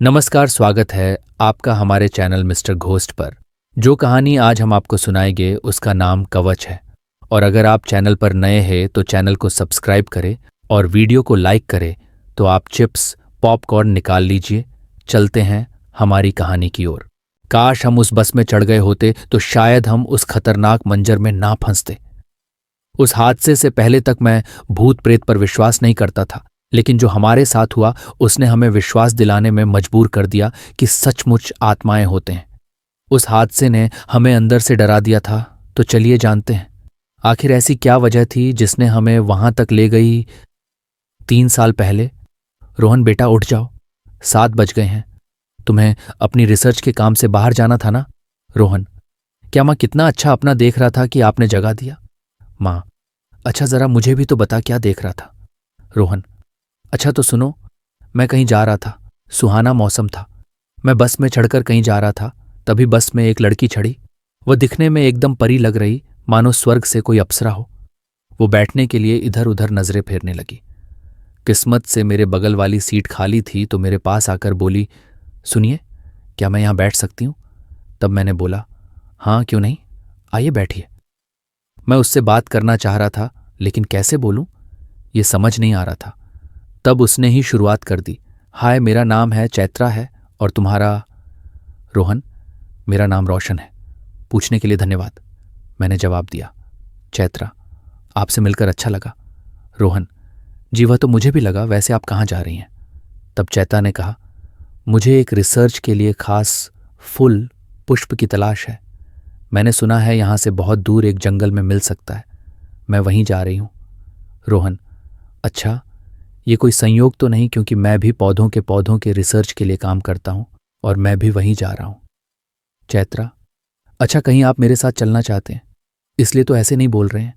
नमस्कार, स्वागत है आपका हमारे चैनल मिस्टर घोस्ट पर। जो कहानी आज हम आपको सुनाएंगे उसका नाम कवच है। और अगर आप चैनल पर नए हैं तो चैनल को सब्सक्राइब करें और वीडियो को लाइक करें। तो आप चिप्स पॉपकॉर्न निकाल लीजिए। चलते हैं हमारी कहानी की ओर। काश हम उस बस में चढ़ गए होते तो शायद हम उस खतरनाक मंजर में ना फंसते। उस हादसे से पहले तक मैं भूत प्रेत पर विश्वास नहीं करता था, लेकिन जो हमारे साथ हुआ उसने हमें विश्वास दिलाने में मजबूर कर दिया कि सचमुच आत्माएं होते हैं। उस हादसे ने हमें अंदर से डरा दिया था। तो चलिए जानते हैं आखिर ऐसी क्या वजह थी जिसने हमें वहां तक ले गई। 3 साल पहले। रोहन बेटा उठ जाओ, 7 बज गए हैं। तुम्हें अपनी रिसर्च के काम से बाहर जाना था ना। रोहन, क्या माँ कितना अच्छा अपना देख रहा था कि आपने जगा दिया। माँ, अच्छा जरा मुझे भी तो बता क्या देख रहा था। रोहन, अच्छा तो सुनो, मैं कहीं जा रहा था। सुहाना मौसम था। मैं बस में चढ़कर कहीं जा रहा था। तभी बस में एक लड़की चढ़ी। वह दिखने में एकदम परी लग रही, मानो स्वर्ग से कोई अप्सरा हो। वो बैठने के लिए इधर उधर नजरें फेरने लगी। किस्मत से मेरे बगल वाली सीट खाली थी तो मेरे पास आकर बोली, सुनिए, क्या मैं यहां बैठ सकती हूं। तब मैंने बोला, हाँ क्यों नहीं, आइए बैठिए। मैं उससे बात करना चाह रहा था, लेकिन कैसे बोलूं ये समझ नहीं आ रहा था। तब उसने ही शुरुआत कर दी, हाय मेरा नाम है चैत्रा है, और तुम्हारा। रोहन, मेरा नाम रोशन है। पूछने के लिए धन्यवाद, मैंने जवाब दिया। चैत्रा, आपसे मिलकर अच्छा लगा। रोहन, जी वह तो मुझे भी लगा। वैसे आप कहाँ जा रही हैं। तब चैत्रा ने कहा, मुझे एक रिसर्च के लिए खास फूल पुष्प की तलाश है। मैंने सुना है यहां से बहुत दूर एक जंगल में मिल सकता है। मैं वहीं जा रही हूं। रोहन, अच्छा, ये कोई संयोग तो नहीं, क्योंकि मैं भी पौधों के रिसर्च के लिए काम करता हूं और मैं भी वहीं जा रहा हूं। चैत्रा, अच्छा कहीं आप मेरे साथ चलना चाहते हैं, इसलिए तो ऐसे नहीं बोल रहे हैं।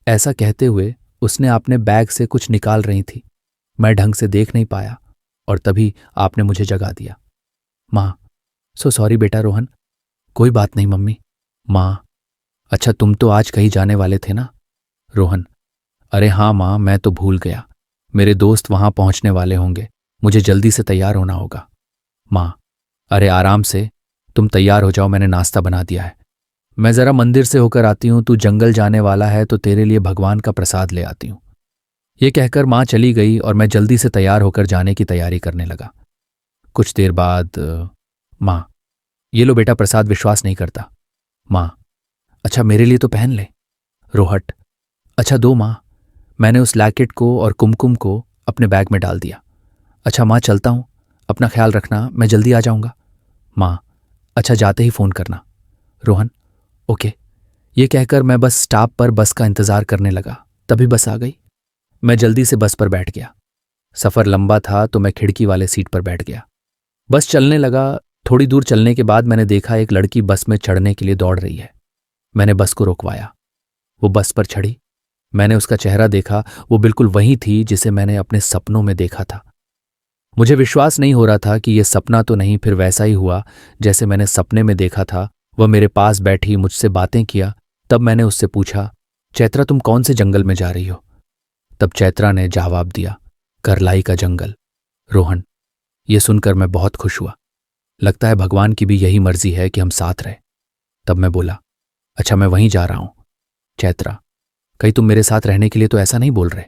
ऐसा कहते हुए उसने अपने बैग से कुछ निकाल रही थी। मैं ढंग से देख नहीं पाया और तभी आपने मुझे जगा दिया। माँ, सो सॉरी बेटा। रोहन, कोई बात नहीं मम्मी। माँ, अच्छा तुम तो आज कहीं जाने वाले थे ना। रोहन, अरे हाँ माँ, मैं तो भूल गया। मेरे दोस्त वहां पहुंचने वाले होंगे, मुझे जल्दी से तैयार होना होगा। माँ, अरे आराम से, तुम तैयार हो जाओ, मैंने नाश्ता बना दिया है। मैं जरा मंदिर से होकर आती हूं, तू जंगल जाने वाला है तो तेरे लिए भगवान का प्रसाद ले आती हूं। ये कहकर माँ चली गई और मैं जल्दी से तैयार होकर जाने की तैयारी करने लगा। कुछ देर बाद, माँ, ये लो बेटा प्रसाद, विश्वास नहीं करता। माँ, अच्छा मेरे लिए तो पहन ले। रोहट, अच्छा दो माँ। मैंने उस लैकेट को और कुमकुम को अपने बैग में डाल दिया। अच्छा माँ, चलता हूं, अपना ख्याल रखना, मैं जल्दी आ जाऊंगा। माँ, अच्छा जाते ही फोन करना। रोहन, ओके। ये कहकर मैं बस स्टॉप पर बस का इंतजार करने लगा। तभी बस आ गई। मैं जल्दी से बस पर बैठ गया। सफर लंबा था तो मैं खिड़की वाले सीट पर बैठ गया। बस चलने लगा। थोड़ी दूर चलने के बाद मैंने देखा एक लड़की बस में चढ़ने के लिए दौड़ रही है। मैंने बस को रोकवाया। वो बस पर चढ़ी। मैंने उसका चेहरा देखा। वो बिल्कुल वही थी जिसे मैंने अपने सपनों में देखा था। मुझे विश्वास नहीं हो रहा था कि ये सपना तो नहीं, फिर वैसा ही हुआ जैसे मैंने सपने में देखा था। वह मेरे पास बैठी, मुझसे बातें किया। तब मैंने उससे पूछा, चैत्रा तुम कौन से जंगल में जा रही हो। तब चैत्रा ने जवाब दिया, करलाई का जंगल। रोहन, ये सुनकर मैं बहुत खुश हुआ। लगता है भगवान की भी यही मर्जी है कि हम साथ रहे। तब मैं बोला, अच्छा मैं वहीं जा रहा हूं। चैत्रा, कहीं तुम मेरे साथ रहने के लिए तो ऐसा नहीं बोल रहे।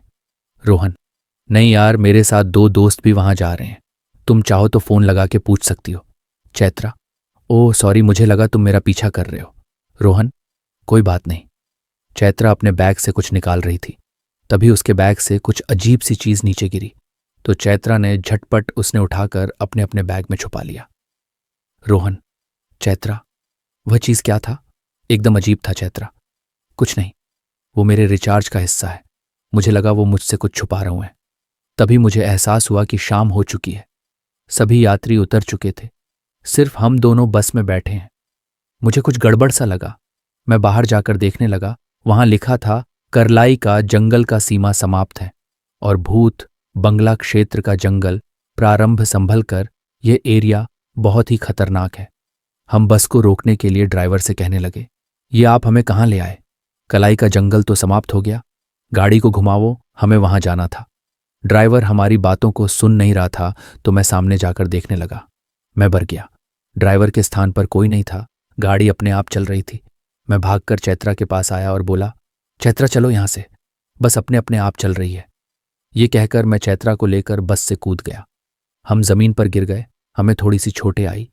रोहन, नहीं यार, मेरे साथ 2 दोस्त भी वहां जा रहे हैं। तुम चाहो तो फोन लगा के पूछ सकती हो। चैत्रा, ओह सॉरी, मुझे लगा तुम मेरा पीछा कर रहे हो। रोहन, कोई बात नहीं। चैत्रा अपने बैग से कुछ निकाल रही थी। तभी उसके बैग से कुछ अजीब सी चीज नीचे गिरी तो चैत्रा ने झटपट उसने उठाकर अपने अपने बैग में छुपा लिया। रोहन, चैत्रा, वह चीज क्या था। एकदम अजीब था चैत्रा। कुछ नहीं, वो मेरे रिचार्ज का हिस्सा है। मुझे लगा वो मुझसे कुछ छुपा रहे हैं। तभी मुझे एहसास हुआ कि शाम हो चुकी है। सभी यात्री उतर चुके थे, सिर्फ हम दोनों बस में बैठे हैं। मुझे कुछ गड़बड़ सा लगा। मैं बाहर जाकर देखने लगा। वहां लिखा था, करलाई का जंगल का सीमा समाप्त है और भूत बंगला क्षेत्र का जंगल प्रारंभ संभल कर, यह एरिया बहुत ही खतरनाक है। हम बस को रोकने के लिए ड्राइवर से कहने लगे, ये आप हमें कहाँ ले आए। कलाई का जंगल तो समाप्त हो गया, गाड़ी को घुमावो, हमें वहां जाना था। ड्राइवर हमारी बातों को सुन नहीं रहा था तो मैं सामने जाकर देखने लगा। मैं डर गया। ड्राइवर के स्थान पर कोई नहीं था, गाड़ी अपने आप चल रही थी। मैं भागकर चैत्रा के पास आया और बोला, चैत्रा चलो यहां से, बस अपने अपने आप चल रही है। ये कहकर मैं चैत्रा को लेकर बस से कूद गया। हम जमीन पर गिर गए, हमें थोड़ी सी चोटें आई।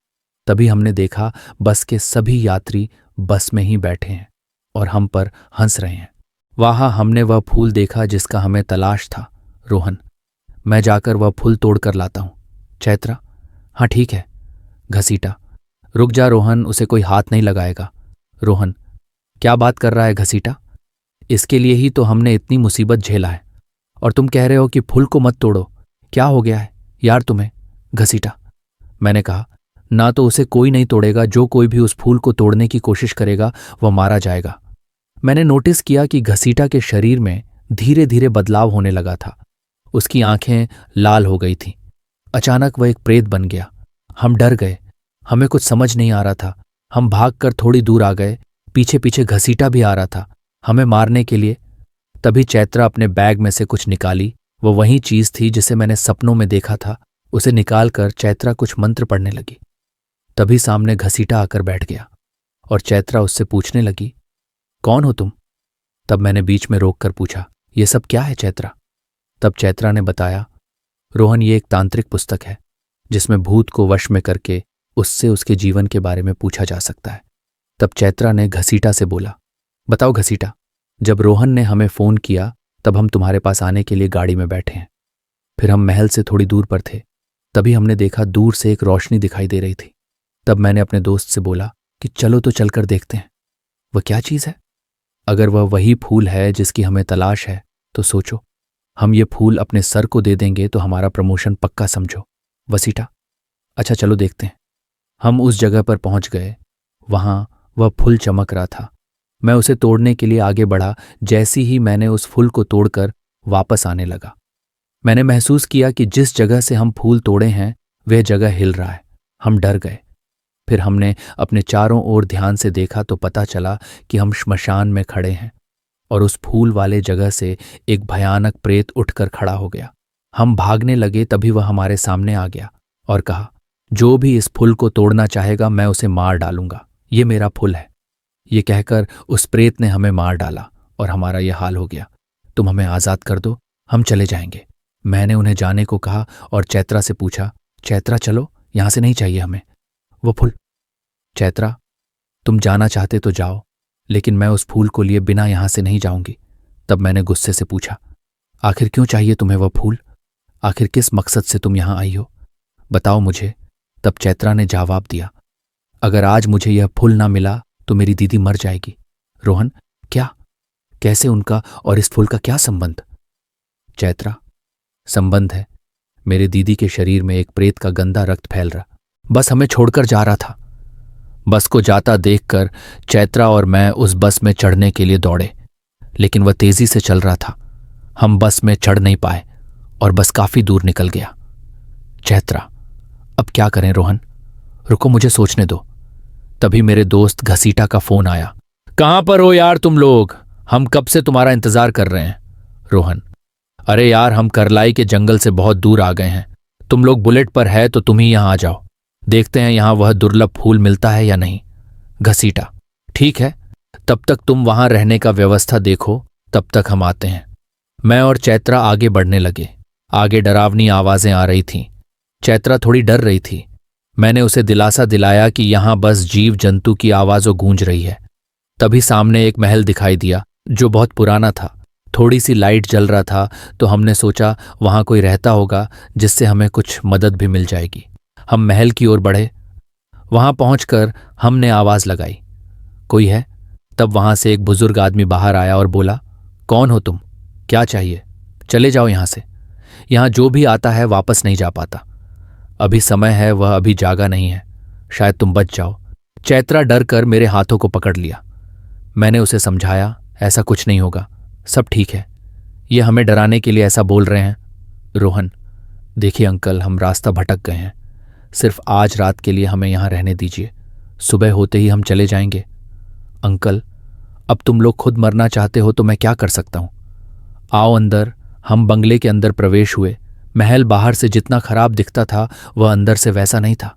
तभी हमने देखा बस के सभी यात्री बस में ही बैठे हैं और हम पर हंस रहे हैं। वहां हमने वह फूल देखा जिसका हमें तलाश था। रोहन, मैं जाकर वह फूल तोड़कर लाता हूं। चैत्रा, हाँ ठीक है। घसीटा, रुक जा रोहन, उसे कोई हाथ नहीं लगाएगा। रोहन, क्या बात कर रहा है घसीटा? इसके लिए ही तो हमने इतनी मुसीबत झेला है और तुम कह रहे हो कि फूल को मत तोड़ो। क्या हो गया है यार तुम्हें? घसीटा, मैंने कहा, ना तो उसे कोई नहीं तोड़ेगा, जो कोई भी उस फूल को तोड़ने की कोशिश करेगा वह मारा जाएगा। मैंने नोटिस किया कि घसीटा के शरीर में धीरे धीरे बदलाव होने लगा था। उसकी आंखें लाल हो गई थीं। अचानक वह एक प्रेत बन गया। हम डर गए, हमें कुछ समझ नहीं आ रहा था। हम भागकर थोड़ी दूर आ गए। पीछे पीछे घसीटा भी आ रहा था, हमें मारने के लिए। तभी चैत्रा अपने बैग में से कुछ निकाली। वो वही चीज थी जिसे मैंने सपनों में देखा था। उसे निकालकर चैत्रा कुछ मंत्र पढ़ने लगी। तभी सामने घसीटा आकर बैठ गया और चैत्रा उससे पूछने लगी, कौन हो तुम? तब मैंने बीच में रोककर पूछा, ये सब क्या है चैत्रा? तब चैत्रा ने बताया, रोहन, ये एक तांत्रिक पुस्तक है जिसमें भूत को वश में करके उससे उसके जीवन के बारे में पूछा जा सकता है। तब चैत्रा ने घसीटा से बोला, बताओ घसीटा, जब रोहन ने हमें फोन किया तब हम तुम्हारे पास आने के लिए गाड़ी में बैठे हैं। फिर हम महल से थोड़ी दूर पर थे। तभी हमने देखा दूर से एक रोशनी दिखाई दे रही थी। तब मैंने अपने दोस्त से बोला कि चलो तो चलकर देखते हैं, वह क्या चीज है। अगर वह वही फूल है जिसकी हमें तलाश है तो सोचो, हम ये फूल अपने सर को दे देंगे तो हमारा प्रमोशन पक्का समझो। वसीटा, अच्छा चलो देखते हैं। हम उस जगह पर पहुंच गए। वहां वह फूल चमक रहा था। मैं उसे तोड़ने के लिए आगे बढ़ा। जैसी ही मैंने उस फूल को तोड़कर वापस आने लगा, मैंने महसूस किया कि जिस जगह से हम फूल तोड़े हैं वह जगह हिल रहा है। हम डर गए। फिर हमने अपने चारों ओर ध्यान से देखा तो पता चला कि हम श्मशान में खड़े हैं और उस फूल वाले जगह से एक भयानक प्रेत उठकर खड़ा हो गया। हम भागने लगे, तभी वह हमारे सामने आ गया और कहा, जो भी इस फूल को तोड़ना चाहेगा मैं उसे मार डालूंगा, ये मेरा फूल है। ये कहकर उस प्रेत ने हमें मार डाला और हमारा यह हाल हो गया। तुम हमें आजाद कर दो, हम चले जाएंगे। मैंने उन्हें जाने को कहा और चैत्रा से पूछा, चैत्रा चलो, यहां से नहीं चाहिए हमें वो फूल। चैत्रा, तुम जाना चाहते तो जाओ, लेकिन मैं उस फूल को लिए बिना यहां से नहीं जाऊंगी। तब मैंने गुस्से से पूछा, आखिर क्यों चाहिए तुम्हें वह फूल? आखिर किस मकसद से तुम यहां आई हो? बताओ मुझे। तब चैत्रा ने जवाब दिया, अगर आज मुझे यह फूल ना मिला तो मेरी दीदी मर जाएगी। रोहन, क्या? कैसे? उनका और इस फूल का क्या संबंध? चैत्रा, संबंध है। मेरे दीदी के शरीर में एक प्रेत का गंदा रक्त फैल रहा, बस हमें छोड़कर जा रहा था। बस को जाता देखकर चैत्रा और मैं उस बस में चढ़ने के लिए दौड़े, लेकिन वह तेजी से चल रहा था। हम बस में चढ़ नहीं पाए और बस काफी दूर निकल गया। चैत्रा, अब क्या करें रोहन? रुको, मुझे सोचने दो। तभी मेरे दोस्त घसीटा का फोन आया। कहां पर हो यार तुम लोग? हम कब से तुम्हारा इंतजार कर रहे हैं। रोहन, अरे यार, हम करलाई के जंगल से बहुत दूर आ गए हैं। तुम लोग बुलेट पर है तो तुम ही यहां आ जाओ, देखते हैं यहां वह दुर्लभ फूल मिलता है या नहीं। घसीटा, ठीक है, तब तक तुम वहां रहने का व्यवस्था देखो, तब तक हम आते हैं। मैं और चैत्रा आगे बढ़ने लगे। आगे डरावनी आवाजें आ रही थीं। चैत्रा थोड़ी डर रही थी। मैंने उसे दिलासा दिलाया कि यहां बस जीव जंतु की आवाज़ों गूंज रही है। तभी सामने एक महल दिखाई दिया जो बहुत पुराना था। थोड़ी सी लाइट जल रहा था तो हमने सोचा वहां कोई रहता होगा जिससे हमें कुछ मदद भी मिल जाएगी। हम महल की ओर बढ़े। वहां पहुंचकर हमने आवाज लगाई, कोई है? तब वहां से एक बुजुर्ग आदमी बाहर आया और बोला, कौन हो तुम? क्या चाहिए? चले जाओ यहां से। यहां जो भी आता है वापस नहीं जा पाता। अभी समय है, वह अभी जागा नहीं है, शायद तुम बच जाओ। चैत्रा डर कर मेरे हाथों को पकड़ लिया। मैंने उसे समझाया, ऐसा कुछ नहीं होगा, सब ठीक है, ये हमें डराने के लिए ऐसा बोल रहे हैं। रोहन, देखिए अंकल, हम रास्ता भटक गए हैं, सिर्फ आज रात के लिए हमें यहां रहने दीजिए, सुबह होते ही हम चले जाएंगे। अंकल, अब तुम लोग खुद मरना चाहते हो तो मैं क्या कर सकता हूं? आओ अंदर, हम बंगले के अंदर प्रवेश हुए। महल बाहर से जितना खराब दिखता था वह अंदर से वैसा नहीं था।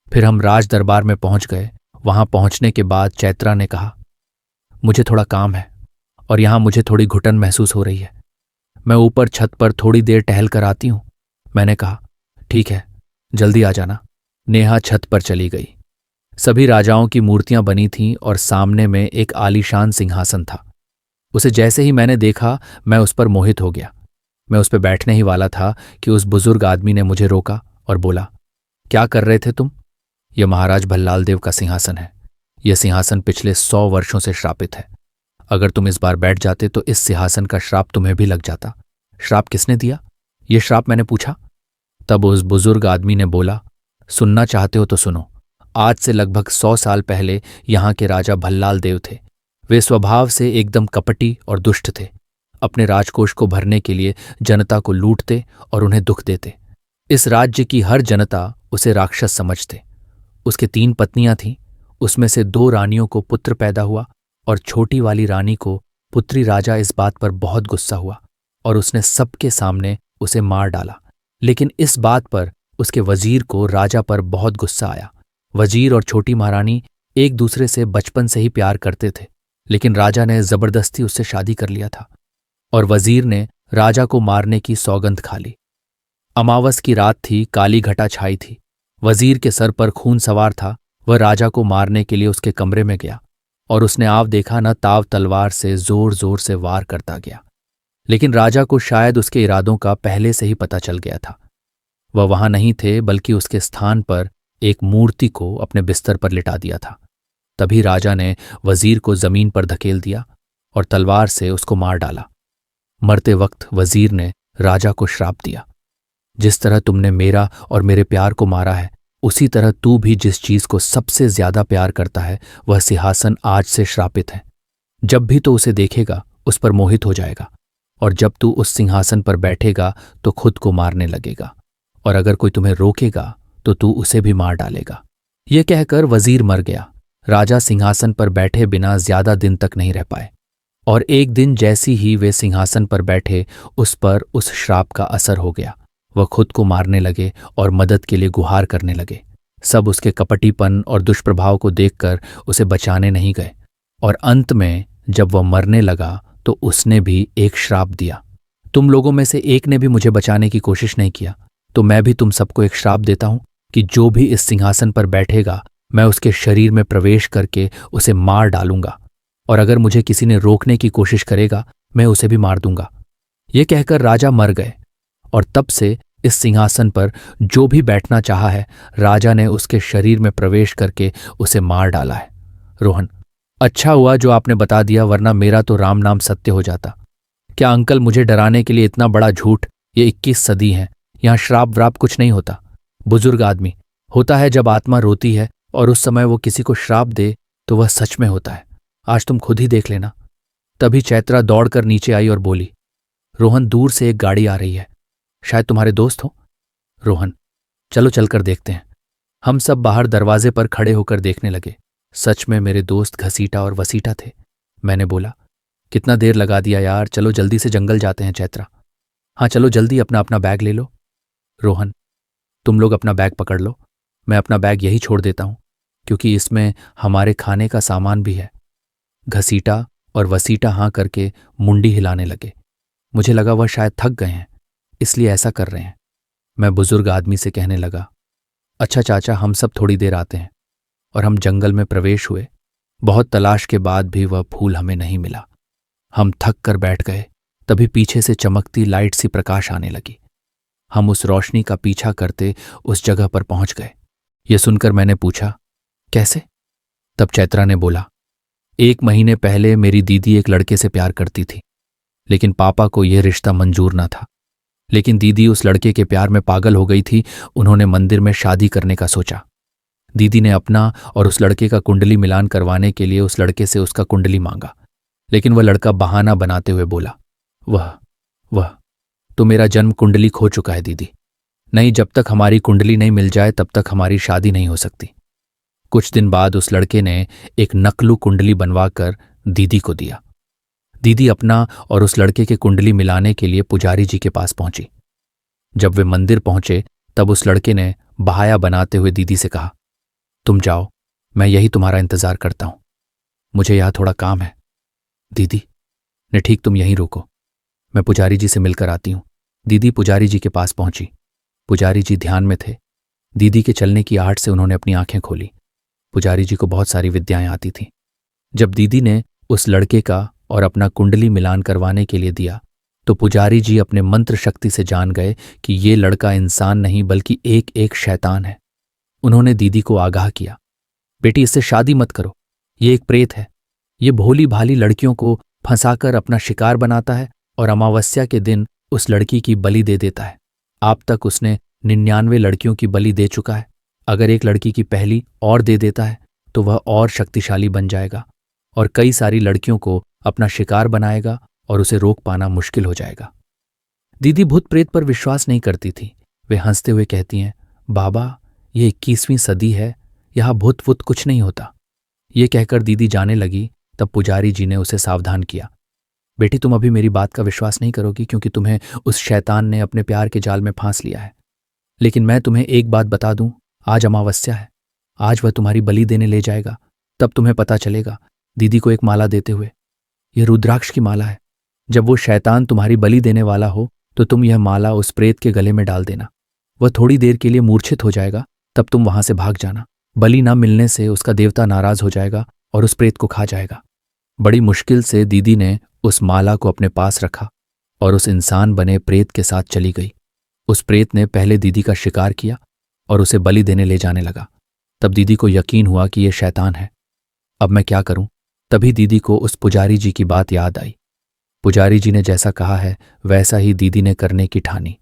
फिर हम राज दरबार में पहुंच गए। वहां पहुंचने के बाद चैत्रा ने कहा, मुझे थोड़ा काम है और यहां मुझे थोड़ी घुटन महसूस हो रही है। मैं ऊपर छत पर थोड़ी देर टहल कर आती हूं। मैंने कहा, ठीक है, जल्दी आ जाना। नेहा छत पर चली गई। सभी राजाओं की मूर्तियां बनी थीं और सामने में एक आलीशान सिंहासन था। उसे जैसे ही मैंने देखा मैं उस पर मोहित हो गया। मैं उस पर बैठने ही वाला था कि उस बुजुर्ग आदमी ने मुझे रोका और बोला, क्या कर रहे थे तुम? यह महाराज भल्लाल देव का सिंहासन है। यह सिंहासन पिछले 100 वर्षों से श्रापित है। अगर तुम इस बार बैठ जाते तो इस सिंहासन का श्राप तुम्हें भी लग जाता। श्राप किसने दिया? यह श्राप मैंने पूछा। तब उस बुजुर्ग आदमी ने बोला, सुनना चाहते हो तो सुनो। आज से लगभग 100 साल पहले यहाँ के राजा भल्लाल देव थे। वे स्वभाव से एकदम कपटी और दुष्ट थे। अपने राजकोष को भरने के लिए जनता को लूटते और उन्हें दुख देते। इस राज्य की हर जनता उसे राक्षस समझते। उसके 3 पत्नियां थीं। उसमें से 2 रानियों को पुत्र पैदा हुआ और छोटी वाली रानी को पुत्री राजा इस बात पर बहुत गुस्सा हुआ और उसने सबके सामने उसे मार डाला। लेकिन इस बात पर उसके वजीर को राजा पर बहुत गुस्सा आया। वजीर और छोटी महारानी एक दूसरे से बचपन से ही प्यार करते थे, लेकिन राजा ने जबरदस्ती उससे शादी कर लिया था और वजीर ने राजा को मारने की सौगंध खा ली। अमावस की रात थी, काली घटा छाई थी। वजीर के सर पर खून सवार था। वह राजा को मारने के लिए उसके कमरे में गया और उसने आव देखा न ताव तलवार से जोर जोर से वार करता गया। लेकिन राजा को शायद उसके इरादों का पहले से ही पता चल गया था। वह वहां नहीं थे, बल्कि उसके स्थान पर एक मूर्ति को अपने बिस्तर पर लिटा दिया था। तभी राजा ने वजीर को जमीन पर धकेल दिया और तलवार से उसको मार डाला। मरते वक्त वजीर ने राजा को श्राप दिया, जिस तरह तुमने मेरा और मेरे प्यार को मारा है, उसी तरह तू भी जिस चीज को सबसे ज्यादा प्यार करता है वह सिंहासन आज से श्रापित है। जब भी तो उसे देखेगा उस पर मोहित हो जाएगा और जब तू उस सिंहासन पर बैठेगा तो खुद को मारने लगेगा और अगर कोई तुम्हें रोकेगा तो तू उसे भी मार डालेगा। यह कहकर वजीर मर गया। राजा सिंहासन पर बैठे बिना ज्यादा दिन तक नहीं रह पाए और एक दिन जैसी ही वे सिंहासन पर बैठे उस पर उस श्राप का असर हो गया। वह खुद को मारने लगे और मदद के लिए गुहार करने लगे। सब उसके कपटीपन और दुष्प्रभाव को देखकर उसे बचाने नहीं गए और अंत में जब वह मरने लगा तो उसने भी एक श्राप दिया। तुम लोगों में से एक ने भी मुझे बचाने की कोशिश नहीं किया, तो मैं भी तुम सबको एक श्राप देता हूं कि जो भी इस सिंहासन पर बैठेगा मैं उसके शरीर में प्रवेश करके उसे मार डालूंगा और अगर मुझे किसी ने रोकने की कोशिश करेगा मैं उसे भी मार दूंगा। ये कहकर राजा मर गए और तब से इस सिंहासन पर जो भी बैठना चाहा है राजा ने उसके शरीर में प्रवेश करके उसे मार डाला है। रोहन, अच्छा हुआ जो आपने बता दिया, वरना मेरा तो राम नाम सत्य हो जाता। क्या अंकल मुझे डराने के लिए इतना बड़ा झूठ? ये 21 सदी है, यहां श्राप व्राप कुछ नहीं होता। बुजुर्ग आदमी, होता है जब आत्मा रोती है और उस समय वो किसी को श्राप दे तो वह सच में होता है। आज तुम खुद ही देख लेना। तभी चैत्रा दौड़कर नीचे आई और बोली, रोहन, दूर से एक गाड़ी आ रही है, शायद तुम्हारे दोस्त हो। रोहन, चलो चलकर देखते हैं। हम सब बाहर दरवाजे पर खड़े होकर देखने लगे। सच में मेरे दोस्त घसीटा और वसीटा थे। मैंने बोला, कितना देर लगा दिया यार, चलो जल्दी से जंगल जाते हैं। चैत्रा, हाँ चलो जल्दी, अपना अपना बैग ले लो। रोहन, तुम लोग अपना बैग पकड़ लो, मैं अपना बैग यही छोड़ देता हूं क्योंकि इसमें हमारे खाने का सामान भी है। घसीटा और वसीटा हाँ करके मुंडी हिलाने लगे। मुझे लगा वह शायद थक गए हैं, इसलिए ऐसा कर रहे हैं। मैं बुजुर्ग आदमी से कहने लगा, अच्छा चाचा, हम सब थोड़ी देर आते हैं। और हम जंगल में प्रवेश हुए। बहुत तलाश के बाद भी वह फूल हमें नहीं मिला। हम थक कर बैठ गए। तभी पीछे से चमकती लाइट सी प्रकाश आने लगी। हम उस रोशनी का पीछा करते उस जगह पर पहुंच गए। यह सुनकर मैंने पूछा, कैसे? तब चैत्रा ने बोला, 1 महीने पहले मेरी दीदी एक लड़के से प्यार करती थी, लेकिन पापा को यह रिश्ता मंजूर न था। लेकिन दीदी उस लड़के के प्यार में पागल हो गई थी। उन्होंने मंदिर में शादी करने का सोचा। दीदी ने अपना और उस लड़के का कुंडली मिलान करवाने के लिए उस लड़के से उसका कुंडली मांगा, लेकिन वह लड़का बहाना बनाते हुए बोला, वह तो मेरा जन्म कुंडली खो चुका है दीदी। नहीं, जब तक हमारी कुंडली नहीं मिल जाए तब तक हमारी शादी नहीं हो सकती। कुछ दिन बाद उस लड़के ने एक नकलू कुंडली बनवाकर दीदी को दिया। दीदी अपना और उस लड़के के कुंडली मिलाने के लिए पुजारी जी के पास पहुंची। जब वे मंदिर पहुंचे तब उस लड़के ने बहाया बनाते हुए दीदी से कहा, तुम जाओ, मैं यही तुम्हारा इंतजार करता हूं, मुझे यहां थोड़ा काम है। दीदी ने, ठीक, तुम यहीं रुको, मैं पुजारी जी से मिलकर आती हूं। दीदी पुजारी जी के पास पहुंची। पुजारी जी ध्यान में थे। दीदी के चलने की आहट से उन्होंने अपनी आंखें खोली। पुजारी जी को बहुत सारी विद्याएं आती थीं। जब दीदी ने उस लड़के का और अपना कुंडली मिलान करवाने के लिए दिया तो पुजारी जी अपने मंत्र शक्ति से जान गए कि ये लड़का इंसान नहीं बल्कि एक एक शैतान है। उन्होंने दीदी को आगाह किया, बेटी, इससे शादी मत करो, ये एक प्रेत है। ये भोली भाली लड़कियों को फंसाकर अपना शिकार बनाता है और अमावस्या के दिन उस लड़की की बलि दे देता है। आप तक उसने 99 लड़कियों की बलि दे चुका है। अगर एक लड़की की पहली और दे देता है तो वह और शक्तिशाली बन जाएगा और कई सारी लड़कियों को अपना शिकार बनाएगा और उसे रोक पाना मुश्किल हो जाएगा। दीदी भूत प्रेत पर विश्वास नहीं करती थी। वे हंसते हुए कहती हैं, बाबा, ये 21वीं सदी है, यहां भूत वूत कुछ नहीं होता। ये कहकर दीदी जाने लगी तब पुजारी जी ने उसे सावधान किया, बेटी, तुम अभी मेरी बात का विश्वास नहीं करोगी क्योंकि तुम्हें उस शैतान ने अपने प्यार के जाल में फांस लिया है। लेकिन मैं तुम्हें एक बात बता दूं, आज अमावस्या है, आज वह तुम्हारी बलि देने ले जाएगा, तब तुम्हें पता चलेगा। दीदी को एक माला देते हुए, यह रुद्राक्ष की माला है। जब वो शैतान तुम्हारी बलि देने वाला हो तो तुम यह माला उस प्रेत के गले में डाल देना। वह थोड़ी देर के लिए मूर्छित हो जाएगा, तब तुम वहां से भाग जाना। बलि न मिलने से उसका देवता नाराज हो जाएगा और उस प्रेत को खा जाएगा। बड़ी मुश्किल से दीदी ने उस माला को अपने पास रखा और उस इंसान बने प्रेत के साथ चली गई। उस प्रेत ने पहले दीदी का शिकार किया और उसे बलि देने ले जाने लगा। तब दीदी को यकीन हुआ कि यह शैतान है। अब मैं क्या करूं? तभी दीदी को उस पुजारी जी की बात याद आई। पुजारी जी ने जैसा कहा है वैसा ही दीदी ने करने की ठानी।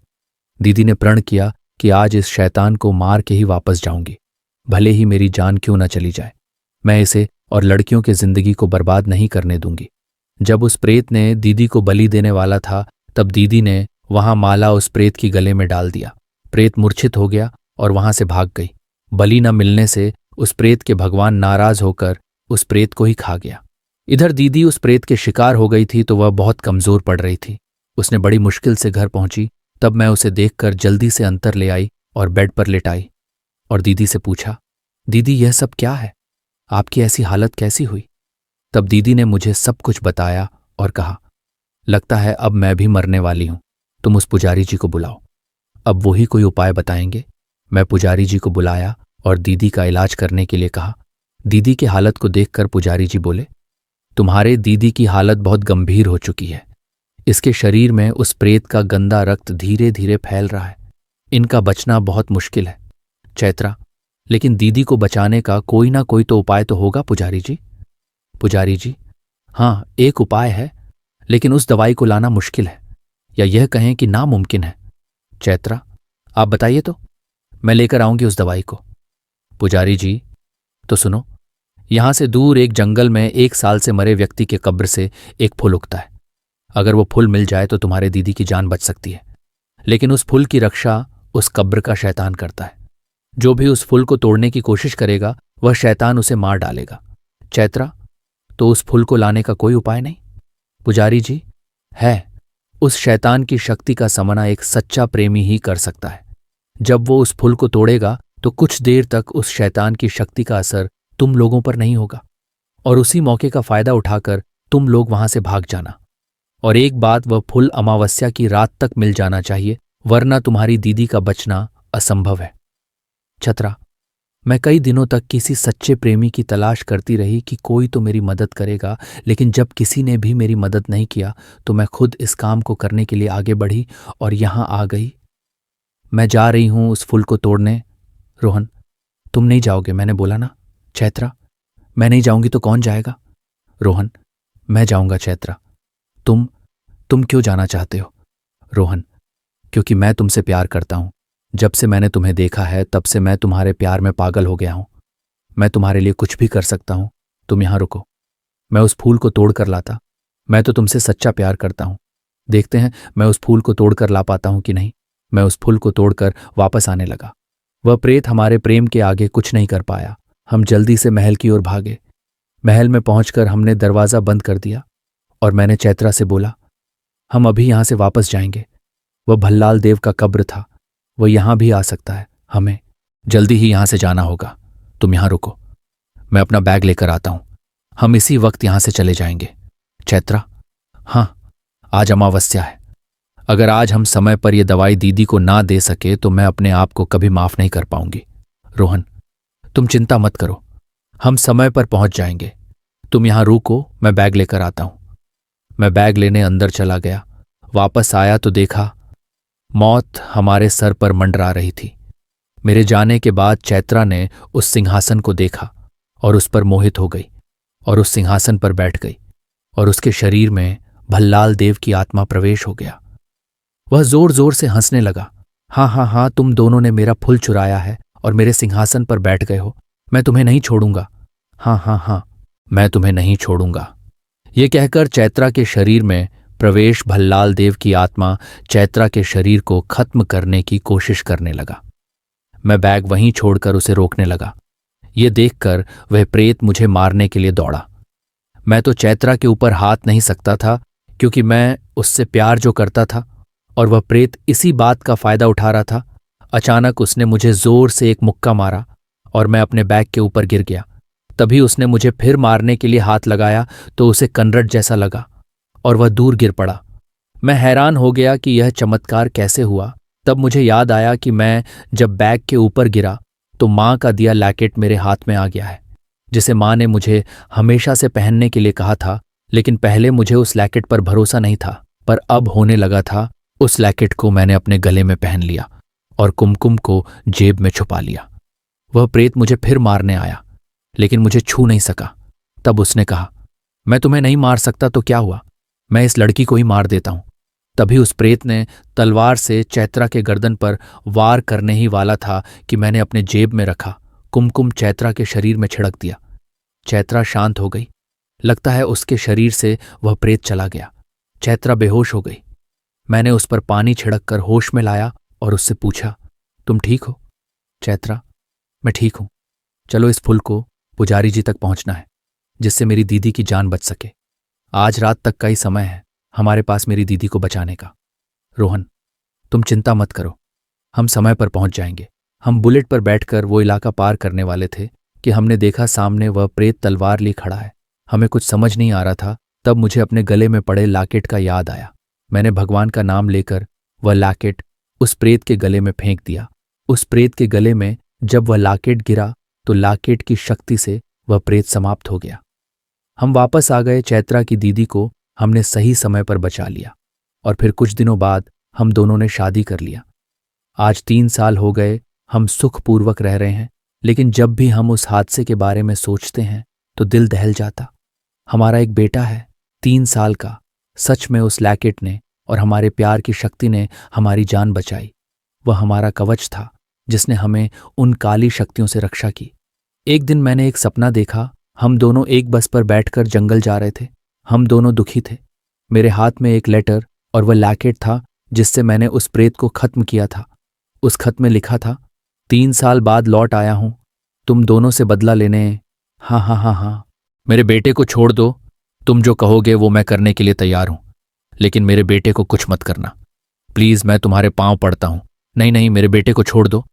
दीदी ने प्रण किया कि आज इस शैतान को मार के ही वापस जाऊंगी, भले ही मेरी जान क्यों न चली जाए। मैं इसे और लड़कियों की जिंदगी को बर्बाद नहीं करने दूंगी। जब उस प्रेत ने दीदी को बलि देने वाला था तब दीदी ने वहां माला उस प्रेत की गले में डाल दिया। प्रेत मूर्छित हो गया और वहां से भाग गई। बलि न मिलने से उस प्रेत के भगवान नाराज होकर उस प्रेत को ही खा गया। इधर दीदी उस प्रेत के शिकार हो गई थी तो वह बहुत कमजोर पड़ रही थी। उसने बड़ी मुश्किल से घर पहुंची। तब मैं उसे देखकर जल्दी से अंतर ले आई और बेड पर लेटाई और दीदी से पूछा, दीदी यह सब क्या है? आपकी ऐसी हालत कैसी हुई? तब दीदी ने मुझे सब कुछ बताया और कहा, लगता है अब मैं भी मरने वाली हूं, तुम उस पुजारी जी को बुलाओ, अब वो ही कोई उपाय बताएंगे। मैं पुजारी जी को बुलाया और दीदी का इलाज करने के लिए कहा। दीदी की हालत को देखकर पुजारी जी बोले, तुम्हारे दीदी की हालत बहुत गंभीर हो चुकी है। इसके शरीर में उस प्रेत का गंदा रक्त धीरे धीरे फैल रहा है। इनका बचना बहुत मुश्किल है चैत्रा, लेकिन दीदी को बचाने का कोई ना कोई तो उपाय तो होगा पुजारी जी। पुजारी जी, हाँ, एक उपाय है, लेकिन उस दवाई को लाना मुश्किल है, या यह कहें कि नामुमकिन है। चैत्रा, आप बताइए तो, मैं लेकर आऊंगी उस दवाई को। पुजारी जी, तो सुनो, यहां से दूर एक जंगल में 1 साल से मरे व्यक्ति के कब्र से एक फूल उगता है। अगर वो फूल मिल जाए तो तुम्हारे दीदी की जान बच सकती है, लेकिन उस फूल की रक्षा उस कब्र का शैतान करता है। जो भी उस फूल को तोड़ने की कोशिश करेगा वह शैतान उसे मार डालेगा। चैत्रा, तो उस फूल को लाने का कोई उपाय नहीं? पुजारी जी, है। उस शैतान की शक्ति का समना एक सच्चा प्रेमी ही कर सकता है। जब वो उस फूल को तोड़ेगा तो कुछ देर तक उस शैतान की शक्ति का असर तुम लोगों पर नहीं होगा और उसी मौके का फायदा उठाकर तुम लोग वहां से भाग जाना। और एक बात, वह फूल अमावस्या की रात तक मिल जाना चाहिए, वरना तुम्हारी दीदी का बचना असंभव है। छतरा, मैं कई दिनों तक किसी सच्चे प्रेमी की तलाश करती रही कि कोई तो मेरी मदद करेगा, लेकिन जब किसी ने भी मेरी मदद नहीं किया तो मैं खुद इस काम को करने के लिए आगे बढ़ी और यहां आ गई। मैं जा रही हूं उस फूल को तोड़ने। रोहन, तुम नहीं जाओगे, मैंने बोला ना। चैत्रा, मैं नहीं जाऊंगी तो कौन जाएगा? रोहन, मैं जाऊंगा। चैत्रा, तुम क्यों जाना चाहते हो? रोहन, क्योंकि मैं तुमसे प्यार करता हूं। जब से मैंने तुम्हें देखा है तब से मैं तुम्हारे प्यार में पागल हो गया हूं। मैं तुम्हारे लिए कुछ भी कर सकता हूं। तुम यहां रुको, मैं उस फूल को तोड़ कर लाता। मैं तो तुमसे सच्चा प्यार करता हूं। देखते हैं मैं उस फूल को तोड़कर ला पाता हूं कि नहीं। मैं उस फूल को तोड़कर वापस आने लगा। वह प्रेत हमारे प्रेम के आगे कुछ नहीं कर पाया। हम जल्दी से महल की ओर भागे। महल में पहुंचकर हमने दरवाजा बंद कर दिया और मैंने चैत्रा से बोला, हम अभी यहां से वापस जाएंगे। वह भल्लाल देव का कब्र था, वह यहां भी आ सकता है। हमें जल्दी ही यहां से जाना होगा। तुम यहां रुको, मैं अपना बैग लेकर आता हूं। हम इसी वक्त यहां से चले जाएंगे। चैत्रा, हाँ, आज अमावस्या है। अगर आज हम समय पर यह दवाई दीदी को ना दे सके तो मैं अपने आप को कभी माफ नहीं कर पाऊंगी। रोहन, तुम चिंता मत करो, हम समय पर पहुंच जाएंगे। तुम यहां रुको, मैं बैग लेकर आता हूं। मैं बैग लेने अंदर चला गया। वापस आया तो देखा मौत हमारे सर पर मंडरा रही थी। मेरे जाने के बाद चैत्रा ने उस सिंहासन को देखा और उस पर मोहित हो गई और उस सिंहासन पर बैठ गई और उसके शरीर में भल्लाल देव की आत्मा प्रवेश हो गया। वह जोर जोर से हंसने लगा। हाँ हाँ हाँ, तुम दोनों ने मेरा फूल चुराया है और मेरे सिंहासन पर बैठ गए हो। मैं तुम्हें नहीं छोड़ूंगा। हाँ हाँ हाँ, मैं तुम्हें नहीं छोड़ूंगा। ये कहकर चैत्रा के शरीर में प्रवेश भल्लाल देव की आत्मा चैत्रा के शरीर को खत्म करने की कोशिश करने लगा। मैं बैग वहीं छोड़कर उसे रोकने लगा। ये देखकर वह प्रेत मुझे मारने के लिए दौड़ा। मैं तो चैत्रा के ऊपर हाथ नहीं सकता था, क्योंकि मैं उससे प्यार जो करता था और वह प्रेत इसी बात का फायदा उठा रहा था। अचानक उसने मुझे जोर से एक मुक्का मारा और मैं अपने बैग के ऊपर गिर गया। तभी उसने मुझे फिर मारने के लिए हाथ लगाया तो उसे कनरट जैसा लगा और वह दूर गिर पड़ा। मैं हैरान हो गया कि यह चमत्कार कैसे हुआ। तब मुझे याद आया कि मैं जब बैग के ऊपर गिरा तो माँ का दिया लैकेट मेरे हाथ में आ गया है, जिसे माँ ने मुझे हमेशा से पहनने के लिए कहा था। लेकिन पहले मुझे उस लैकेट पर भरोसा नहीं था, पर अब होने लगा था। उस लैकेट को मैंने अपने गले में पहन लिया और कुमकुम को जेब में छुपा लिया। वह प्रेत मुझे फिर मारने आया, लेकिन मुझे छू नहीं सका। तब उसने कहा, मैं तुम्हें नहीं मार सकता तो क्या हुआ, मैं इस लड़की को ही मार देता हूं। तभी उस प्रेत ने तलवार से चैत्रा के गर्दन पर वार करने ही वाला था कि मैंने अपने जेब में रखा कुमकुम चैत्रा के शरीर में छिड़क दिया। चैत्रा शांत हो गई। लगता है उसके शरीर से वह प्रेत चला गया। चैत्रा बेहोश हो गई। मैंने उस पर पानी छिड़ककर होश में लाया और उससे पूछा, तुम ठीक हो? चैत्रा, मैं ठीक हूं। चलो इस फूल को पुजारी जी तक पहुंचना है, जिससे मेरी दीदी की जान बच सके। आज रात तक का ही समय है हमारे पास मेरी दीदी को बचाने का। रोहन, तुम चिंता मत करो, हम समय पर पहुंच जाएंगे। हम बुलेट पर बैठकर वो इलाका पार करने वाले थे कि हमने देखा सामने वह प्रेत तलवार लिए खड़ा है। हमें कुछ समझ नहीं आ रहा था। तब मुझे अपने गले में पड़े लॉकेट का याद आया। मैंने भगवान का नाम लेकर वह लॉकेट उस प्रेत के गले में फेंक दिया। उस प्रेत के गले में जब वह लॉकेट गिरा तो लॉकेट की शक्ति से वह प्रेत समाप्त हो गया। हम वापस आ गए। चैत्रा की दीदी को हमने सही समय पर बचा लिया और फिर कुछ दिनों बाद हम दोनों ने शादी कर लिया। आज 3 साल हो गए, हम सुखपूर्वक रह रहे हैं। लेकिन जब भी हम उस हादसे के बारे में सोचते हैं तो दिल दहल जाता। हमारा एक बेटा है 3 साल का। सच में उस लैकेट ने और हमारे प्यार की शक्ति ने हमारी जान बचाई। वह हमारा कवच था जिसने हमें उन काली शक्तियों से रक्षा की। एक दिन मैंने एक सपना देखा। हम दोनों एक बस पर बैठकर जंगल जा रहे थे। हम दोनों दुखी थे। मेरे हाथ में एक लेटर और वह लैकेट था जिससे मैंने उस प्रेत को खत्म किया था। उस खत में लिखा था, 3 साल बाद लौट आया हूं तुम दोनों से बदला लेने। हाँ हाँ हाँ हाँ, मेरे बेटे को छोड़ दो। तुम जो कहोगे वो मैं करने के लिए तैयार हूं, लेकिन मेरे बेटे को कुछ मत करना प्लीज। मैं तुम्हारे पांव पड़ता हूं। नहीं नहीं, मेरे बेटे को छोड़ दो।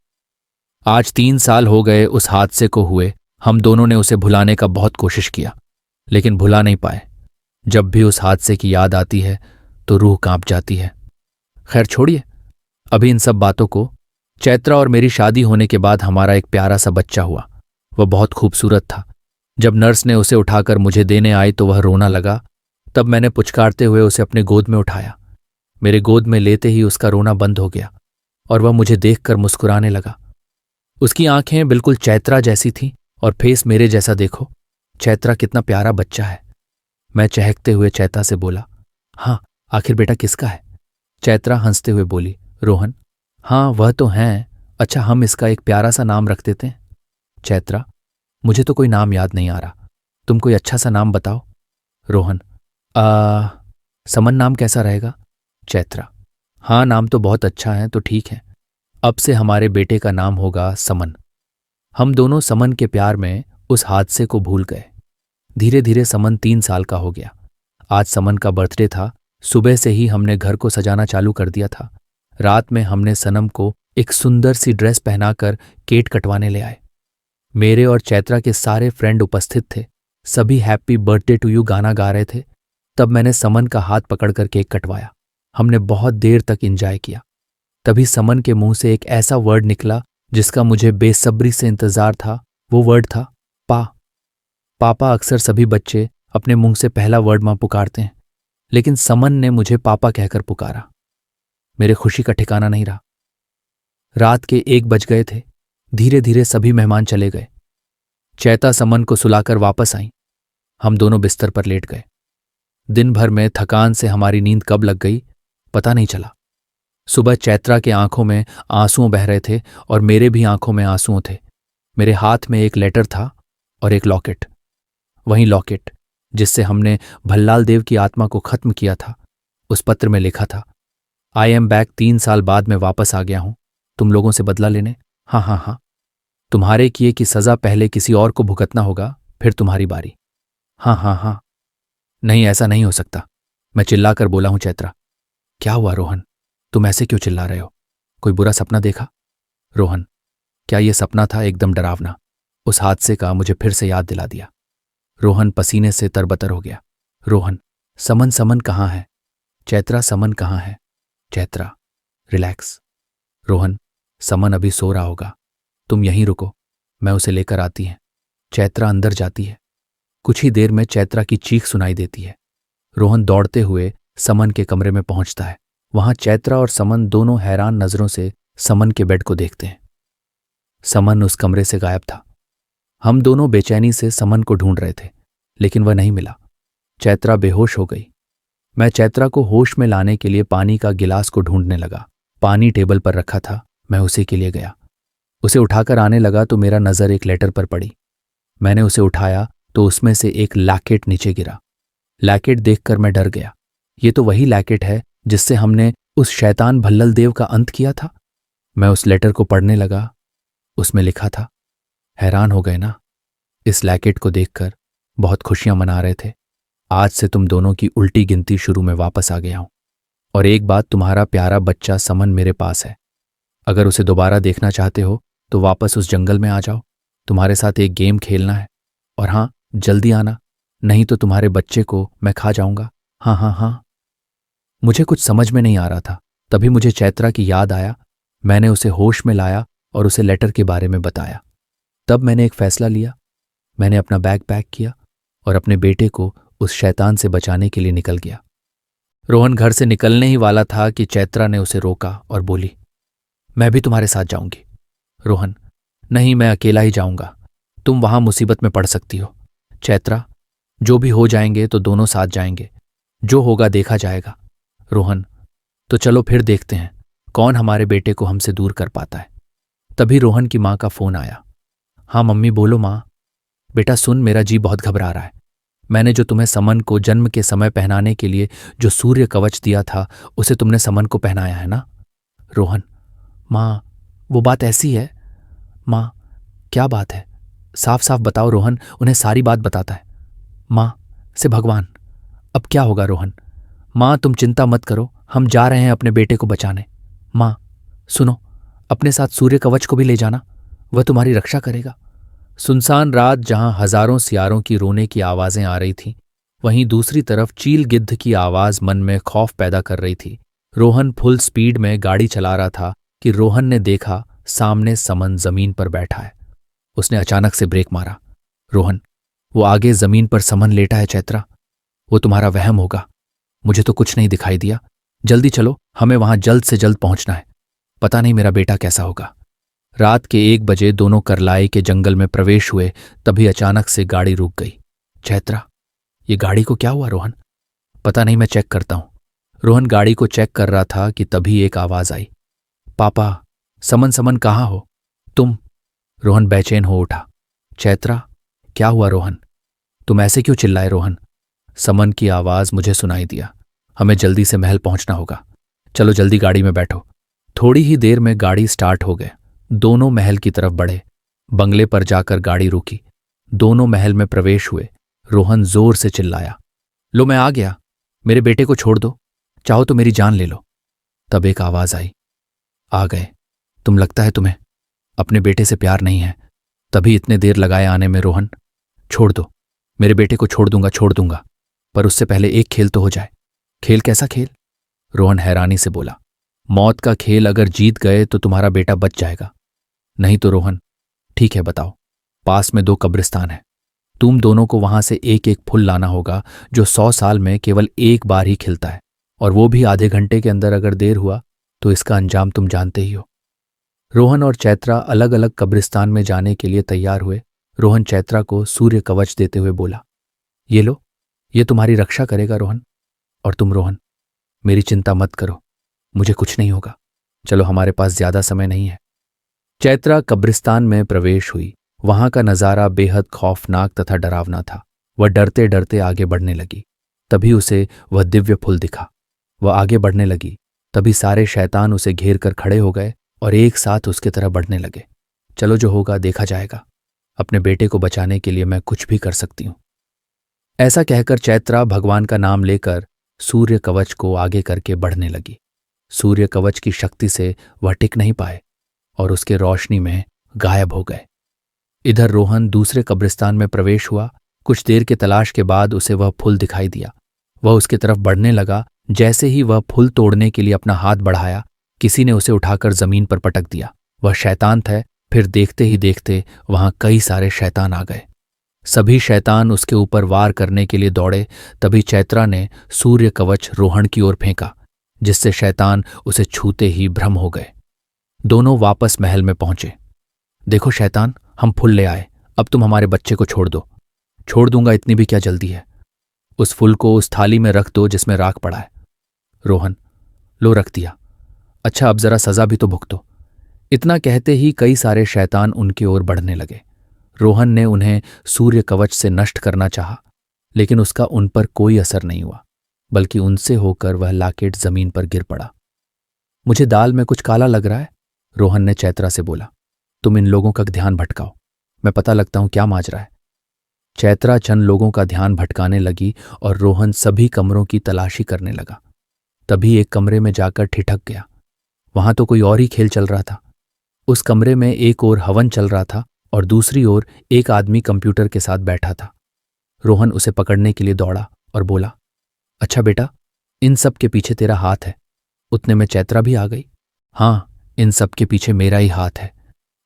आज 3 साल हो गए उस हादसे को हुए। हम दोनों ने उसे भुलाने का बहुत कोशिश किया, लेकिन भुला नहीं पाए। जब भी उस हादसे की याद आती है तो रूह कांप जाती है। खैर छोड़िए अभी इन सब बातों को। चैत्रा और मेरी शादी होने के बाद हमारा एक प्यारा सा बच्चा हुआ। वह बहुत खूबसूरत था। जब नर्स ने उसे उठाकर मुझे देने आई तो वह रोना लगा। तब मैंने पुचकारते हुए उसे अपने गोद में उठाया। मेरे गोद में लेते ही उसका रोना बंद हो गया और वह मुझे देखकर मुस्कुराने लगा। उसकी आंखें बिल्कुल चैत्रा जैसी थीं और फेस मेरे जैसा। देखो चैत्रा कितना प्यारा बच्चा है। मैं चहकते हुए चैत्रा से बोला, हाँ आखिर बेटा किसका है? चैत्रा हंसते हुए बोली, रोहन। हाँ वह तो हैं। अच्छा हम इसका एक प्यारा सा नाम रख देते हैं। चैत्रा, मुझे तो कोई नाम याद नहीं आ रहा, तुम कोई अच्छा सा नाम बताओ। रोहन, समन नाम कैसा रहेगा? चैत्रा, हाँ नाम तो बहुत अच्छा है, तो ठीक है, अब से हमारे बेटे का नाम होगा समन। हम दोनों समन के प्यार में उस हादसे को भूल गए। धीरे धीरे समन 3 साल का हो गया। आज समन का बर्थडे था। सुबह से ही हमने घर को सजाना चालू कर दिया था। रात में हमने सनम को एक सुंदर सी ड्रेस पहनाकर केक कटवाने ले आए। मेरे और चैत्रा के सारे फ्रेंड उपस्थित थे। सभी हैप्पी बर्थडे टू यू गाना गा रहे थे। तब मैंने समन का हाथ पकड़कर केक कटवाया। हमने बहुत देर तक एंजॉय किया। तभी समन के मुंह से एक ऐसा वर्ड निकला जिसका मुझे बेसब्री से इंतजार था। वो वर्ड था पा। पापा अक्सर सभी बच्चे अपने मुंह से पहला वर्ड मां पुकारते हैं, लेकिन समन ने मुझे पापा कहकर पुकारा। मेरे खुशी का ठिकाना नहीं रहा। रात के 1 बज गए थे। धीरे धीरे सभी मेहमान चले गए। चैता समन को सुलाकर वापस आई। हम दोनों बिस्तर पर लेट गए। दिन भर में थकान से हमारी नींद कब लग गई पता नहीं चला। सुबह चैत्रा के आंखों में आंसू बह रहे थे और मेरे भी आंखों में आंसू थे। मेरे हाथ में एक लेटर था और एक लॉकेट। वही लॉकेट जिससे हमने भल्लाल देव की आत्मा को खत्म किया था। उस पत्र में लिखा था, आई एम बैक, 3 साल बाद मैं वापस आ गया हूं तुम लोगों से बदला लेने। हाँ, तुम्हारे किए की सजा पहले किसी और को भुगतना होगा, फिर तुम्हारी बारी। हाँ। नहीं, ऐसा नहीं हो सकता, मैं चिल्लाकर बोला हूं। चैत्रा, क्या हुआ रोहन, तुम ऐसे क्यों चिल्ला रहे हो? कोई बुरा सपना देखा? रोहन, क्या यह सपना था एकदम डरावना? उस हादसे का मुझे फिर से याद दिला दिया। रोहन पसीने से तरबतर हो गया। रोहन, समन कहाँ है? चैत्रा, समन कहाँ है? चैत्रा, रिलैक्स। रोहन, समन अभी सो रहा होगा, तुम यहीं रुको, मैं उसे लेकर आती है। चैत्रा अंदर जाती है। कुछ ही देर में चैत्रा की चीख सुनाई देती है। रोहन दौड़ते हुए समन के कमरे में पहुंचता है। वहां चैत्रा और समन दोनों हैरान नजरों से समन के बेड को देखते हैं। समन उस कमरे से गायब था। हम दोनों बेचैनी से समन को ढूंढ रहे थे, लेकिन वह नहीं मिला। चैत्रा बेहोश हो गई। मैं चैत्रा को होश में लाने के लिए पानी का गिलास को ढूंढने लगा। पानी टेबल पर रखा था, मैं उसी के लिए गया। उसे उठाकर आने लगा तो मेरा नजर एक लेटर पर पड़ी। मैंने उसे उठाया तो उसमें से एक लैकेट नीचे गिरा। लैकेट देखकर मैं डर गया। ये तो वही लैकेट है जिससे हमने उस शैतान भल्लल देव का अंत किया था। मैं उस लेटर को पढ़ने लगा। उसमें लिखा था, हैरान हो गए ना? इस लैकेट को देखकर बहुत खुशियां मना रहे थे। आज से तुम दोनों की उल्टी गिनती शुरू में वापस आ गया हूं। और एक बात, तुम्हारा प्यारा बच्चा समन मेरे पास है। अगर उसे दोबारा देखना चाहते हो तो वापस उस जंगल में आ जाओ। तुम्हारे साथ एक गेम खेलना है। और हाँ, जल्दी आना, नहीं तो तुम्हारे बच्चे को मैं खा जाऊंगा। हाँ। मुझे कुछ समझ में नहीं आ रहा था। तभी मुझे चैत्रा की याद आया। मैंने उसे होश में लाया और उसे लेटर के बारे में बताया। तब मैंने एक फैसला लिया। मैंने अपना बैग पैक किया और अपने बेटे को उस शैतान से बचाने के लिए निकल गया। रोहन घर से निकलने ही वाला था कि चैत्रा ने उसे रोका और बोली, मैं भी तुम्हारे साथ जाऊंगी। रोहन, नहीं, मैं अकेला ही जाऊंगा, तुम वहां मुसीबत में पड़ सकती हो। चैत्रा, जो भी हो जाएंगे तो दोनों साथ जाएंगे, जो होगा देखा जाएगा। रोहन, तो चलो फिर देखते हैं कौन हमारे बेटे को हमसे दूर कर पाता है। तभी रोहन की मां का फोन आया। हाँ मम्मी, बोलो मां। बेटा सुन, मेरा जी बहुत घबरा रहा है। मैंने जो तुम्हें समन को जन्म के समय पहनाने के लिए जो सूर्य कवच दिया था, उसे तुमने समन को पहनाया है ना? रोहन, मां, वो बात ऐसी है। मां, क्या बात है? साफ साफ बताओ रोहन, उन्हें सारी बात बताता है। मां से भगवान, अब क्या होगा रोहन? मां, तुम चिंता मत करो, हम जा रहे हैं अपने बेटे को बचाने। मां, सुनो, अपने साथ सूर्य कवच को भी ले जाना, वह तुम्हारी रक्षा करेगा। सुनसान रात जहां हजारों सियारों की रोने की आवाजें आ रही थीं, वहीं दूसरी तरफ चील गिद्ध की आवाज मन में खौफ पैदा कर रही थी। रोहन फुल स्पीड में गाड़ी चला रहा था कि रोहन ने देखा सामने समन जमीन पर बैठा है। उसने अचानक से ब्रेक मारा। रोहन, वो आगे जमीन पर समन लेटा है। चैत्रा, वो तुम्हारा वहम होगा, मुझे तो कुछ नहीं दिखाई दिया। जल्दी चलो, हमें वहां जल्द से जल्द पहुंचना है। पता नहीं मेरा बेटा कैसा होगा। रात के 1 बजे दोनों करलाई के जंगल में प्रवेश हुए। तभी अचानक से गाड़ी रुक गई। चैत्रा, ये गाड़ी को क्या हुआ रोहन? पता नहीं, मैं चेक करता हूं। रोहन गाड़ी को चेक कर रहा था कि तभी एक आवाज आई, पापा, समन कहाँ हो तुम? रोहन बेचैन हो उठा। चैत्रा, क्या हुआ रोहन? तुम ऐसे क्यों चिल्लाए रोहन? समन की आवाज मुझे सुनाई दिया। हमें जल्दी से महल पहुंचना होगा, चलो जल्दी गाड़ी में बैठो। थोड़ी ही देर में गाड़ी स्टार्ट हो गई। दोनों महल की तरफ बढ़े। बंगले पर जाकर गाड़ी रुकी। दोनों महल में प्रवेश हुए। रोहन जोर से चिल्लाया, लो मैं आ गया, मेरे बेटे को छोड़ दो, चाहो तो मेरी जान ले लो। तब एक आवाज आई, आ गए तुम, लगता है तुम्हें अपने बेटे से प्यार नहीं है, तभी इतने देर लगाए आने में। रोहन, छोड़ दो, मेरे बेटे को छोड़ दूंगा, पर उससे पहले एक खेल तो हो जाए। खेल? कैसा खेल? रोहन हैरानी से बोला। मौत का खेल। अगर जीत गए तो तुम्हारा बेटा बच जाएगा, नहीं तो। रोहन, ठीक है, बताओ। पास में 2 कब्रिस्तान है, तुम दोनों को वहां से एक एक फूल लाना होगा जो 100 साल में केवल एक बार ही खिलता है, और वो भी आधे घंटे के अंदर। अगर देर हुआ तो इसका अंजाम तुम जानते ही हो। रोहन और चैत्रा अलग अलग कब्रिस्तान में जाने के लिए तैयार हुए। रोहन चैत्रा को सूर्य कवच देते हुए बोला, ये लो, ये तुम्हारी रक्षा करेगा रोहन। और तुम रोहन, मेरी चिंता मत करो, मुझे कुछ नहीं होगा। चलो, हमारे पास ज्यादा समय नहीं है। चैत्रा कब्रिस्तान में प्रवेश हुई। वहां का नजारा बेहद खौफनाक तथा डरावना था। वह डरते डरते आगे बढ़ने लगी। तभी उसे वह दिव्य फूल दिखा। वह आगे बढ़ने लगी, तभी सारे शैतान उसे घेर कर खड़े हो गए और एक साथ उसके तरफ बढ़ने लगे। चलो, जो होगा देखा जाएगा। अपने बेटे को बचाने के लिए मैं कुछ भी कर सकती हूं। ऐसा कहकर चैत्रा भगवान का नाम लेकर सूर्य कवच को आगे करके बढ़ने लगी। सूर्य कवच की शक्ति से वह टिक नहीं पाए और उसके रोशनी में गायब हो गए। इधर रोहन दूसरे कब्रिस्तान में प्रवेश हुआ। कुछ देर के तलाश के बाद उसे वह फूल दिखाई दिया। वह उसकी तरफ बढ़ने लगा। जैसे ही वह फूल तोड़ने के लिए अपना हाथ बढ़ाया, किसी ने उसे उठाकर जमीन पर पटक दिया। वह शैतान थे। फिर देखते ही देखते वहां कई सारे शैतान आ गए। सभी शैतान उसके ऊपर वार करने के लिए दौड़े। तभी चैत्रा ने सूर्य कवच रोहन की ओर फेंका, जिससे शैतान उसे छूते ही भ्रम हो गए। दोनों वापस महल में पहुंचे। देखो शैतान, हम फूल ले आए, अब तुम हमारे बच्चे को छोड़ दो। छोड़ दूंगा, इतनी भी क्या जल्दी है। उस फूल को उस थाली में रख दो जिसमें राख पड़ा है। रोहन, लो, रख दिया। अच्छा, अब जरा सजा भी तो भुगतो। इतना कहते ही कई सारे शैतान उनकी ओर बढ़ने लगे। रोहन ने उन्हें सूर्य कवच से नष्ट करना चाहा, लेकिन उसका उन पर कोई असर नहीं हुआ, बल्कि उनसे होकर वह लाकेट जमीन पर गिर पड़ा। मुझे दाल में कुछ काला लग रहा है, रोहन ने चैत्रा से बोला। तुम इन लोगों का ध्यान भटकाओ, मैं पता लगता हूं क्या माजरा है। चैत्रा चंद लोगों का ध्यान भटकाने लगी और रोहन सभी कमरों की तलाशी करने लगा। तभी एक कमरे में जाकर ठिठक गया। वहां तो कोई और ही खेल चल रहा था। उस कमरे में एक ओर हवन चल रहा था और दूसरी ओर एक आदमी कंप्यूटर के साथ बैठा था। रोहन उसे पकड़ने के लिए दौड़ा और बोला, अच्छा बेटा, इन सब के पीछे तेरा हाथ है। उतने में चैत्रा भी आ गई। हाँ, इन सब के पीछे मेरा ही हाथ है।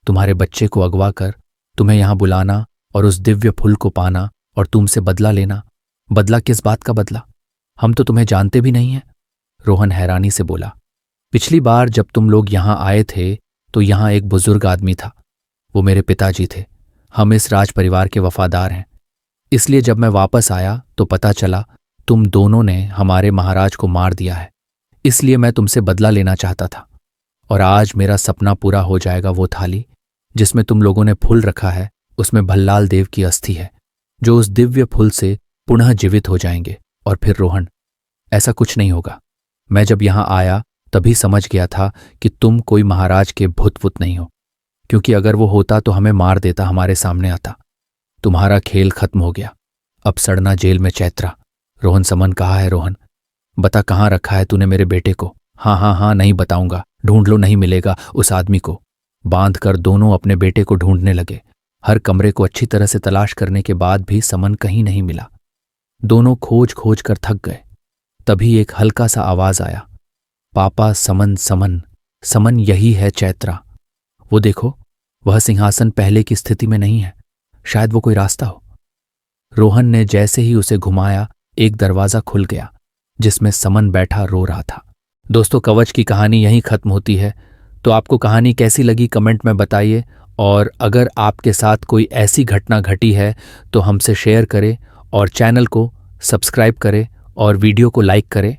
तुम्हारे बच्चे को अगवा कर तुम्हें यहां बुलाना और उस दिव्य फूल को पाना और तुमसे बदला लेना। बदला? किस बात का बदला? हम तो तुम्हें जानते भी नहीं हैं। रोहन हैरानी से बोला, पिछली बार जब तुम लोग यहां आए थे तो यहां एक बुजुर्ग आदमी था। वो मेरे पिताजी थे। हम इस राज परिवार के वफादार हैं। इसलिए जब मैं वापस आया तो पता चला तुम दोनों ने हमारे महाराज को मार दिया है। इसलिए मैं तुमसे बदला लेना चाहता था, और आज मेरा सपना पूरा हो जाएगा। वो थाली जिसमें तुम लोगों ने फूल रखा है, उसमें भल्लाल देव की अस्थि है, जो उस दिव्य फूल से पुनः जीवित हो जाएंगे। और फिर रोहन, ऐसा कुछ नहीं होगा। मैं जब यहां आया तभी समझ गया था कि तुम कोई महाराज के भूत नहीं हो, क्योंकि अगर वो होता तो हमें मार देता, हमारे सामने आता। तुम्हारा खेल खत्म हो गया, अब सड़ना जेल में। चैत्रा, रोहन समन कहाँ है? रोहन, बता कहाँ रखा है तूने मेरे बेटे को? हाँ हाँ हाँ, नहीं बताऊंगा। ढूंढ लो, नहीं मिलेगा उस आदमी को। बांध कर दोनों अपने बेटे को ढूंढने लगे। हर कमरे को अच्छी तरह से तलाश करने के बाद भी समन कहीं नहीं मिला। दोनों खोज खोज कर थक गए। तभी एक हल्का सा आवाज आया, पापा, समन समन समन, यही है चैत्रा। वो देखो, वह सिंहासन पहले की स्थिति में नहीं है। शायद वो कोई रास्ता हो। रोहन ने जैसे ही उसे घुमाया, एक दरवाजा खुल गया जिसमें समन बैठा रो रहा था। दोस्तों, कवच की कहानी यहीं खत्म होती है। तो आपको कहानी कैसी लगी कमेंट में बताइए, और अगर आपके साथ कोई ऐसी घटना घटी है तो हमसे शेयर करें और चैनल को सब्सक्राइब करें और वीडियो को लाइक करें।